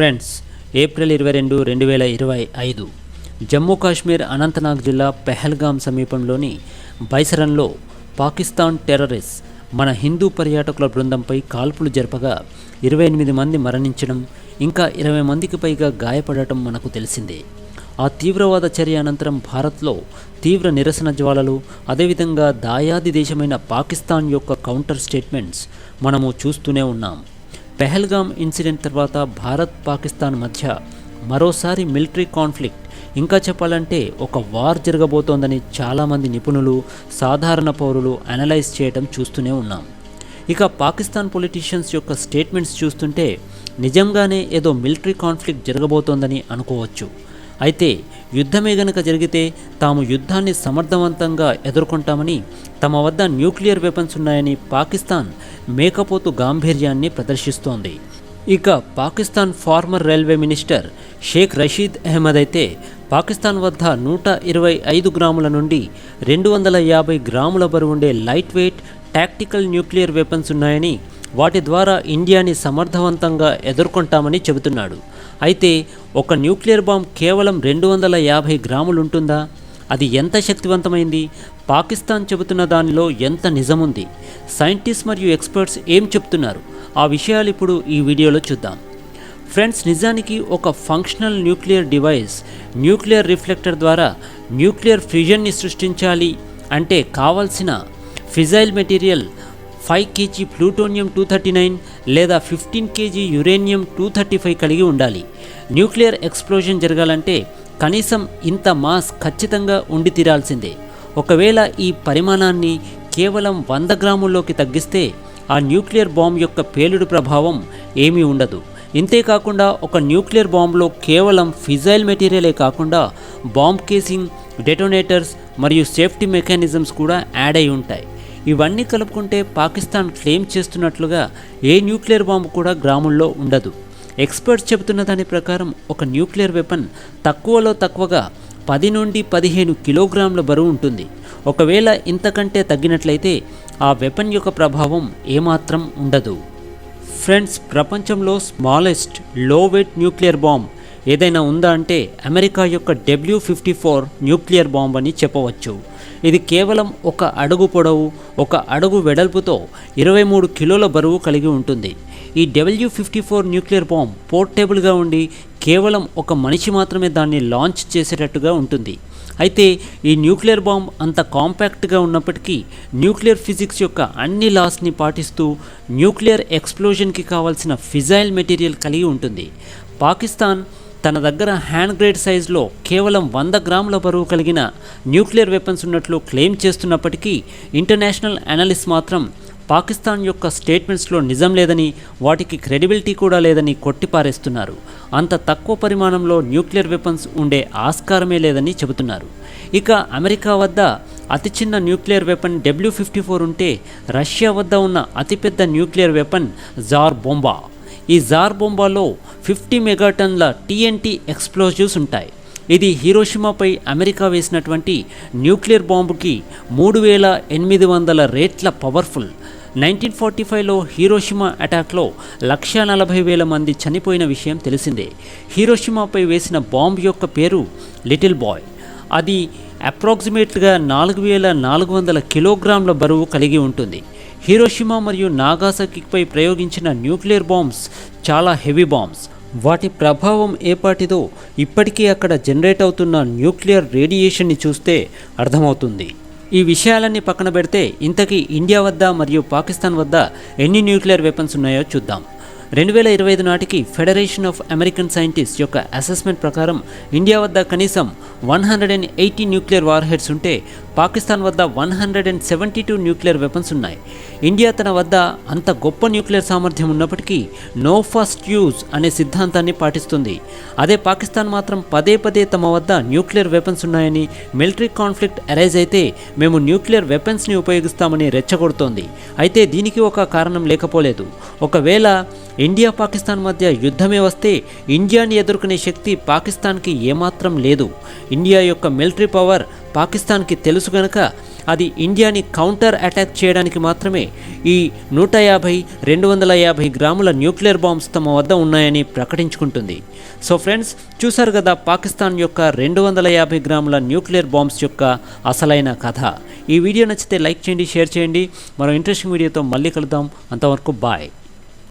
Friends, April 22, 2025 Jammu Kashmir Anantnag జిల్లా పెహల్గాం సమీపంలోని బైసరన్లో Pakistan terrorist మన హిందూ పర్యాటకుల బృందంపై కాల్పులు జరపగా 28 మంది మరణించడం, ఇంకా 20 మందికి పైగా గాయపడటం మనకు తెలిసిందే. ఆ తీవ్రవాద చర్య అనంతరం భారత్లో తీవ్ర నిరసన జ్వాలలు, అదేవిధంగా దాయాది దేశమైన పాకిస్తాన్ యొక్క కౌంటర్ స్టేట్మెంట్స్ మనము చూస్తూనే ఉన్నాం. పెహల్గాం ఇన్సిడెంట్ తర్వాత భారత్ పాకిస్తాన్ మధ్య మరోసారి మిలిటరీ కాన్ఫ్లిక్ట్, ఇంకా చెప్పాలంటే ఒక వార్ జరగబోతోందని చాలామంది నిపుణులు, సాధారణ పౌరులు అనలైజ్ చేయడం చూస్తూనే ఉన్నాం. ఇక పాకిస్తాన్ పొలిటీషియన్స్ యొక్క స్టేట్మెంట్స్ చూస్తుంటే నిజంగానే ఏదో మిలిటరీ కాన్ఫ్లిక్ట్ జరగబోతోందని అనుకోవచ్చు. అయితే యుద్ధమే గనక జరిగితే తాము యుద్ధాన్ని సమర్థవంతంగా ఎదుర్కొంటామని, తమ వద్ద న్యూక్లియర్ వెపన్స్ ఉన్నాయని పాకిస్తాన్ మేకపోతు గాంభీర్యాన్ని ప్రదర్శిస్తోంది. ఇక Pakistan former railway minister Sheikh Rashid Ahmed అయితే పాకిస్తాన్ వద్ద 125 గ్రాముల నుండి 250 గ్రాముల బరువుండే light weight tactical nuclear weapons ఉన్నాయని, వాటి ద్వారా ఇండియాని సమర్థవంతంగా ఎదుర్కొంటామని చెబుతున్నాడు. అయితే ఒక న్యూక్లియర్ బాంబ్ కేవలం 250 గ్రాములుంటుందా? అది ఎంత శక్తివంతమైంది? పాకిస్తాన్ చెబుతున్న దానిలో ఎంత నిజముంది? సైంటిస్ట్ మరియు ఎక్స్పర్ట్స్ ఏం చెప్తున్నారు? ఆ విషయాలు ఇప్పుడు ఈ వీడియోలో చూద్దాం. ఫ్రెండ్స్, నిజానికి ఒక functional nuclear device nuclear reflector ద్వారా న్యూక్లియర్ ఫ్యూజన్ని సృష్టించాలి అంటే కావాల్సిన ఫిజైల్ మెటీరియల్ 5 kg ప్లూటోనియం 239 లేదా 15 kg యురేనియం 235 కలిగి ఉండాలి. న్యూక్లియర్ ఎక్స్ప్లోజన్ జరగాలంటే కనీసం ఇంత మాస్ ఖచ్చితంగా ఉండి తీరాల్సిందే. ఒకవేళ ఈ పరిమాణాన్ని కేవలం 100 గ్రాముల్లోకి తగ్గిస్తే ఆ న్యూక్లియర్ బాంబ్ యొక్క పేలుడు ప్రభావం ఏమీ ఉండదు. ఇంతేకాకుండా ఒక న్యూక్లియర్ బాంబులో కేవలం ఫిజైల్ మెటీరియలే కాకుండా బాంబ్ కేసింగ్, డెటోనేటర్స్ మరియు సేఫ్టీ మెకానిజమ్స్ కూడా యాడ్ అయి ఉంటాయి. ఇవన్నీ కలుపుకుంటే పాకిస్తాన్ క్లెయిమ్ చేస్తున్నట్లుగా ఏ న్యూక్లియర్ బాంబు కూడా గ్రాముల్లో ఉండదు. ఎక్స్పర్ట్స్ చెబుతున్న దాని ప్రకారం ఒక న్యూక్లియర్ వెపన్ తక్కువలో తక్కువగా 10 నుండి 15 కిలోగ్రాముల బరువు ఉంటుంది. ఒకవేళ ఇంతకంటే తగ్గినట్లయితే ఆ వెపన్ యొక్క ప్రభావం ఏమాత్రం ఉండదు. ఫ్రెండ్స్, ప్రపంచంలో స్మాలెస్ట్ లో వెయిట్ న్యూక్లియర్ బాంబ్ ఏదైనా ఉందా అంటే అమెరికా యొక్క W54 న్యూక్లియర్ బాంబ్ అని చెప్పవచ్చు. ఇది కేవలం 1 అడుగు పొడవు, 1 అడుగు వెడల్పుతో 23 కిలోల బరువు కలిగి ఉంటుంది. ఈ W54 న్యూక్లియర్ బాంబ్ పోర్టబుల్గా ఉండి కేవలం ఒక మనిషి మాత్రమే దాన్ని లాంచ్ చేసేటట్టుగా ఉంటుంది. అయితే ఈ న్యూక్లియర్ బాంబ్ అంత కాంపాక్ట్గా ఉన్నప్పటికీ న్యూక్లియర్ ఫిజిక్స్ యొక్క అన్ని లాస్ని పాటిస్తూ న్యూక్లియర్ ఎక్స్ప్లోజన్కి కావాల్సిన ఫిజైల్ మెటీరియల్ కలిగి ఉంటుంది. పాకిస్తాన్ తన దగ్గర హ్యాండ్ గ్రేడ్ సైజులో కేవలం 100 గ్రాముల బరువు కలిగిన న్యూక్లియర్ వెపన్స్ ఉన్నట్లు క్లెయిమ్ చేస్తున్నప్పటికీ ఇంటర్నేషనల్ అనలిస్ట్ మాత్రం పాకిస్తాన్ యొక్క స్టేట్మెంట్స్లో నిజం లేదని, వాటికి క్రెడిబిలిటీ కూడా లేదని కొట్టిపారేస్తున్నారు. అంత తక్కువ పరిమాణంలో న్యూక్లియర్ వెపన్స్ ఉండే ఆస్కారమే లేదని చెబుతున్నారు. ఇక అమెరికా వద్ద అతి చిన్న న్యూక్లియర్ వెపన్ W54 ఉంటే రష్యా వద్ద ఉన్న అతిపెద్ద న్యూక్లియర్ వెపన్ జార్ బొంబా. ఈ జార్ బొంబాలో 50 మెగాటన్ల TNT ఎక్స్ప్లోజివ్స్ ఉంటాయి. ఇది హీరోషిమాపై అమెరికా వేసినటువంటి న్యూక్లియర్ బాంబుకి 3800 రేట్ల పవర్ఫుల్. 1945లో హీరోషిమా అటాక్లో 140,000 మంది చనిపోయిన విషయం తెలిసిందే. హీరోషిమాపై వేసిన బాంబు యొక్క పేరు లిటిల్ బాయ్. అది అప్రాక్సిమేట్గా 4,400 కిలోగ్రాముల బరువు కలిగి ఉంటుంది. హీరోషిమా మరియు నాగాసాకిపై ప్రయోగించిన న్యూక్లియర్ బాంబ్స్ చాలా హెవీ బాంబ్స్. వాటి ప్రభావం ఏపాటిదో ఇప్పటికీ అక్కడ జనరేట్ అవుతున్న న్యూక్లియర్ రేడియేషన్ని చూస్తే అర్థమవుతుంది. ఈ విషయాలన్నీ పక్కన పెడితే ఇంతకీ ఇండియా వద్ద మరియు పాకిస్తాన్ వద్ద ఎన్ని న్యూక్లియర్ వెపన్స్ ఉన్నాయో చూద్దాం. 2025 నాటికి ఫెడరేషన్ ఆఫ్ అమెరికన్ సైంటిస్ట్ యొక్క అసెస్మెంట్ ప్రకారం ఇండియా వద్ద కనీసం 180 న్యూక్లియర్ వార్ హెడ్స్ ఉంటే పాకిస్తాన్ వద్ద 172 న్యూక్లియర్ వెపన్స్ ఉన్నాయి. ఇండియా తన వద్ద అంత గొప్ప న్యూక్లియర్ సామర్థ్యం ఉన్నప్పటికీ నో ఫస్ట్ యూజ్ అనే సిద్ధాంతాన్ని పాటిస్తుంది. అదే పాకిస్తాన్ మాత్రం పదే పదే తమ వద్ద న్యూక్లియర్ వెపన్స్ ఉన్నాయని, మిలిటరీ కాన్ఫ్లిక్ట్ అరైజ్ అయితే మేము న్యూక్లియర్ వెపన్స్ని ఉపయోగిస్తామని రెచ్చగొడుతోంది. అయితే దీనికి ఒక కారణం లేకపోలేదు. ఒకవేళ ఇండియా పాకిస్తాన్ మధ్య యుద్ధమే వస్తే ఇండియాని ఎదుర్కొనే శక్తి పాకిస్తాన్కి ఏమాత్రం లేదు. ఇండియా యొక్క మిలిటరీ పవర్ పాకిస్తాన్కి తెలుసు గనక అది ఇండియాని కౌంటర్ అటాక్ చేయడానికి మాత్రమే ఈ 150-250 గ్రాముల న్యూక్లియర్ బాంబ్స్ తమ వద్ద ఉన్నాయని ప్రకటించుకుంటుంది. సో ఫ్రెండ్స్, చూసారు కదా పాకిస్తాన్ యొక్క 250 గ్రాముల న్యూక్లియర్ బాంబ్స్ యొక్క అసలైన కథ. ఈ వీడియో నచ్చితే లైక్ చేయండి, షేర్ చేయండి. మరో ఇంట్రెస్టింగ్ వీడియోతో మళ్ళీ కలుద్దాం. అంతవరకు బాయ్.